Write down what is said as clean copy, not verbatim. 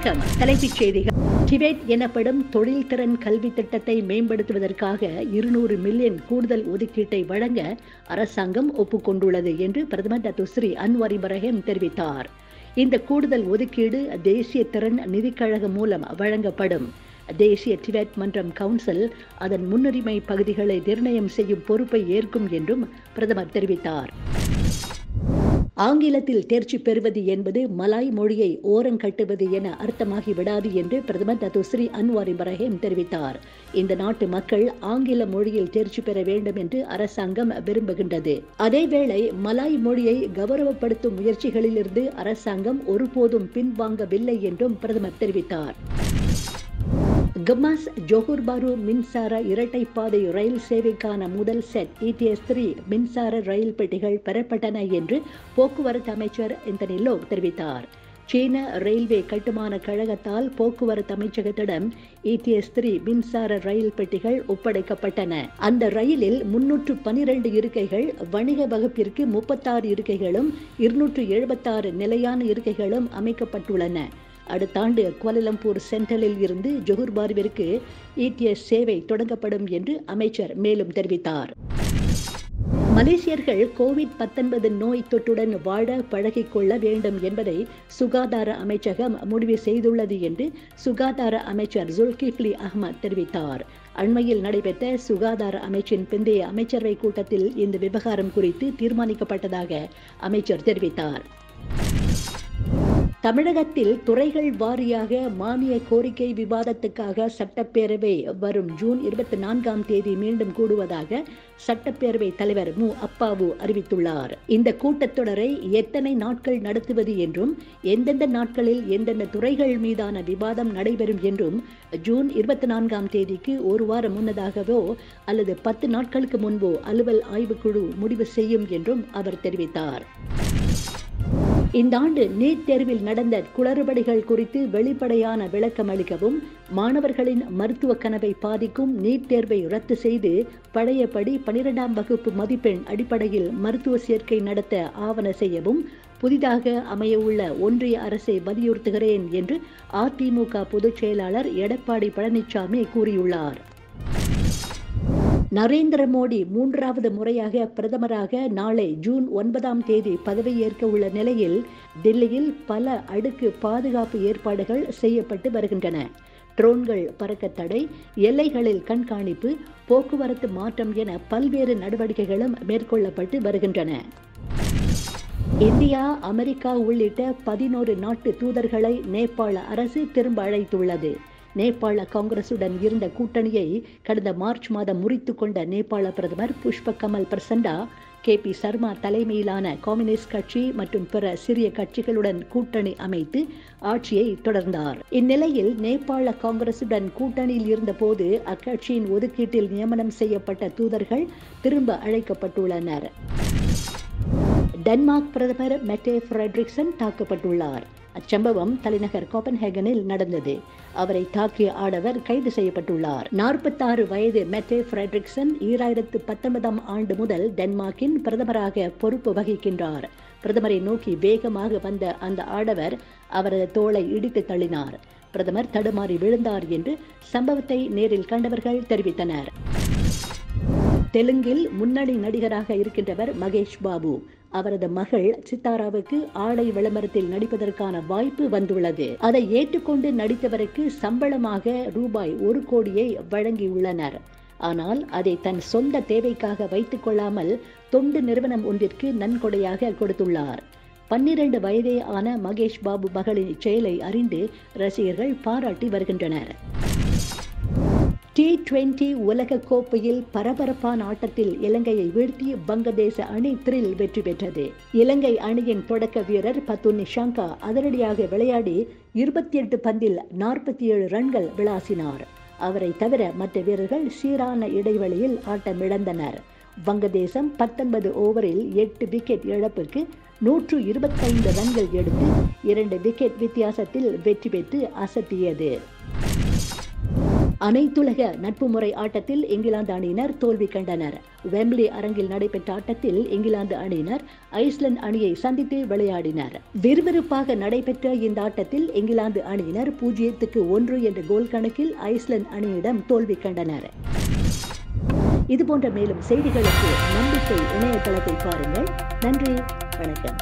வணக்கம். தலைப்புச் செய்திகள். டிபெட் எனப்படும் தொழில்திறன் கல்வி திட்டத்தை மேம்படுத்துவதற்காக 200 மில்லியன் கூடுதல் ஒதுக்கீட்டை வழங்க அரசாங்கம் ஒப்புக்கொண்டுள்ளது என்று பிரதமர் டத்து ஸ்ரீ அன்வார் இப்ராஹிம் தெரிவித்தார். இந்த கூடுதல் ஒதுக்கீடு தேசிய திறன் நிதிக்கழகம் மூலம் வழங்கப்படும். தேசிய டிபெட் மன்றம் கவுன்சில் அதன் முன்னுரிமை பகுதிகளை நிர்ணயம் செய்யும் பொறுப்பை ஏற்கும் என்றும் பிரதமர் தெரிவித்தார். ஆங்கிலத்தில் தேர்ச்சி பெறுவது என்பது மலாய் மொழியை ஓரங்கட்டுவது என அர்த்தமாகிவிடாது என்று பிரதமர் டத்து ஸ்ரீ அன்வார் இப்ராஹிம் தெரிவித்தார். இந்த நாட்டு மக்கள் ஆங்கில மொழியில் தேர்ச்சி பெற வேண்டும் என்று அரசாங்கம் விரும்புகின்றது. அதேவேளை மலாய் மொழியை கௌரவப்படுத்தும் முயற்சிகளிலிருந்து அரசாங்கம் ஒருபோதும் பின்வாங்கவில்லை என்றும் பிரதமர் தெரிவித்தார். கமாஸ் ஜோஹர் பாரு மின்சார இரட்டைப்பாதை ரயில் சேவைக்கான முதல் செட் ETS3 மின்சார ரயில் பெட்டிகள் பெறப்பட்டன என்று போக்குவரத்து அமைச்சர் ஆந்தனி லோக் தெரிவித்தார். சீன ரயில்வே கட்டுமான கழகத்தால் போக்குவரத்து அமைச்சகத்திடம் ETS3 மின்சார ரயில் பெட்டிகள் ஒப்படைக்கப்பட்டன. அந்த ரயிலில் 312 இருக்கைகள், வணிக வகுப்பிற்கு 36 இருக்கைகளும் 276 நிலையான இருக்கைகளும் அமைக்கப்பட்டுள்ளன. அடுத்த ஆண்டு குவாலலம்பூர் சென்ட்ரலில் இருந்து ஜோஹர் பாருவிற்கு ETS சேவை தொடங்கப்படும் என்று அமைச்சர் மேலும் தெரிவித்தார். மலேசியர்கள் COVID-19 நோய் தொற்றுடன் வாழ பழகிக்கொள்ள வேண்டும் என்பதை சுகாதார அமைச்சகம் முடிவு செய்துள்ளது என்று சுகாதார அமைச்சர் ஜுல்கிஃப்லி அஹ்மத் தெரிவித்தார். அண்மையில் நடைபெற்ற சுகாதார அமைச்சின் பிந்தைய அமைச்சரவை கூட்டத்தில் இந்த விவகாரம் குறித்து தீர்மானிக்கப்பட்டதாக அமைச்சர் தெரிவித்தார். தமிழகத்தில் துறைகள் வாரியாக மானிய கோரிக்கை விவாதத்துக்காக சட்டப்பேரவை வரும் ஜூன் 24ஆம் தேதி மீண்டும் கூடுவதாக சட்டப்பேரவை தலைவர் மு அப்பாவு அறிவித்துள்ளார். இந்த கூட்டத்தொடரை எத்தனை நாட்கள் நடத்துவது என்றும் எந்தெந்த நாட்களில் எந்தெந்த துறைகள் மீதான விவாதம் நடைபெறும் என்றும் ஜூன் 24ஆம் தேதிக்கு ஒரு வாரம் முன்னதாகவோ அல்லது 10 நாட்களுக்கு முன்போ அலுவல் ஆய்வுக்குழு முடிவு செய்யும் என்றும் அவர் தெரிவித்தார். இந்த ஆண்டு நீட் தேர்வில் நடந்த குளறுபடிகள் குறித்து வெளிப்படையான விளக்கம் அளிக்கவும், மாணவர்களின் மருத்துவ கனவை பாதிக்கும் நீட் தேர்வை ரத்து செய்து பழையபடி 12ஆம் வகுப்பு மதிப்பெண் அடிப்படையில் மருத்துவ சேர்க்கை நடத்த ஆவண செய்யவும் புதிதாக அமையவுள்ள ஒன்றிய அரசை வலியுறுத்துகிறேன் என்று அதிமுக பொதுச் செயலாளர் எடப்பாடி பழனிசாமி கூறியுள்ளார். நரேந்திர மோடி 3வது முறையாக பிரதமராக நாளை ஜூன் 9ஆம் தேதி பதவியேற்க உள்ள நிலையில் டெல்லியில் பல அடுக்கு பாதுகாப்பு ஏற்பாடுகள் செய்யப்பட்டு வருகின்றன. ட்ரோன்கள் பறக்க தடை, எல்லைகளில் கண்காணிப்பு, போக்குவரத்து மாற்றம் என பல்வேறு நடவடிக்கைகளும் மேற்கொள்ளப்பட்டு வருகின்றன. இந்தியா, அமெரிக்கா உள்ளிட்ட 11 நாட்டு தூதர்களை நேபாள அரசு திரும்ப அழைத்துள்ளது. நேபாள காங்கிரசுடன் இருந்த கூட்டணியை கடந்த மார்ச் மாதம் முறித்து கொண்ட நேபாள பிரதமர் புஷ்ப கமல் பிரசண்டா KP சர்மா தலைமையிலான கம்யூனிஸ்ட் கட்சி மற்றும் பிற சிறிய கட்சிகளுடன் கூட்டணி அமைத்து ஆட்சியை தொடர்ந்தார். இந்நிலையில் நேபாள காங்கிரசுடன் கூட்டணியில் இருந்தபோது அக்கட்சியின் ஒதுக்கீட்டில் நியமனம் செய்யப்பட்ட தூதர்கள் திரும்ப அழைக்கப்பட்டுள்ளனர். டென்மார்க் பிரதமர் மெட்டே ஃப்ரெட்ரிக்சன் தாக்கப்பட்டுள்ளார். அச்சம்பவம் தலைநகர் கோப்பன்ஹேகனில் நடந்தது. அவரை தாக்கிய ஆடவர் கைது செய்யப்பட்டுள்ளார். 46 வயது மெட்டே ஃப்ரெட்ரிக்சன் 2019ஆம் ஆண்டு முதல் டென்மார்க்கின் பிரதமராக பொறுப்பு வகிக்கின்றார். பிரதமரை நோக்கி வேகமாக வந்த அந்த ஆடவர் அவரது தோளை இடித்து தள்ளினார். பிரதமர் தடுமாறி விழுந்தார் என்று சம்பவத்தை நேரில் கண்டவர்கள் தெரிவித்தனர். தெலுங்கில் முன்னணி நடிகராக இருக்கின்றவர் மகேஷ் பாபு. அவரது மகள் சித்தாராவுக்கு ஆடை விளம்பரத்தில் நடிப்பதற்கான வாய்ப்பு வந்துள்ளது. அதை ஏற்றுக்கொண்டு நடித்தவருக்கு சம்பளமாக ரூபாய் 1 கோடியை வழங்கியுள்ளனர். ஆனால் அதை தன் சொந்த தேவைக்காக வைத்துக் கொள்ளாமல் தொண்டு நிறுவனம் ஒன்றிற்கு நன்கொடையாக கொடுத்துள்ளார். 12 வயதே ஆன மகேஷ் பாபு மகளின் செயலை அறிந்து ரசிகர்கள் பாராட்டி வருகின்றனர். T20 உலக கோப்பையில் பரபரப்பான ஆட்டத்தில் இலங்கையை வீழ்த்தி வங்கதேச அணி த்ரில் வெற்றி பெற்றது. இலங்கை அணியின் தொடக்க வீரர் பத்து நிஷாங்கா அதிரடியாக விளையாடி 28 பந்தில் 47 ரன்கள் விளாசினார். அவரை தவிர மற்ற வீரர்கள் சீரான இடைவெளியில் ஆட்டமிழந்தனர். வங்கதேசம் 19 ஓவரில் 8 விக்கெட் இழப்பிற்கு 125 ரன்கள் எடுத்து 2 விக்கெட் வித்தியாசத்தில் வெற்றி பெற்று அசத்தியது. அனைத்துலக நட்பு முறை ஆட்டத்தில் இங்கிலாந்து அணியினர் தோல்வி கண்டனர். வெம்பிளி அரங்கில் நடைபெற்ற ஆட்டத்தில் இங்கிலாந்து அணியினர் ஐஸ்லாந்து அணியை சந்தித்து விளையாடினர். விறுவிறுப்பாக நடைபெற்ற இந்த ஆட்டத்தில் இங்கிலாந்து அணியினர் 0-1 என்ற கோல் கணக்கில் ஐஸ்லாந்து அணியிடம் தோல்வி கண்டனர். இதுபோன்ற மேலும் செய்திகளுக்கு நம்பிக்கை இணையதளத்தை பாருங்கள். நன்றி, வணக்கம்.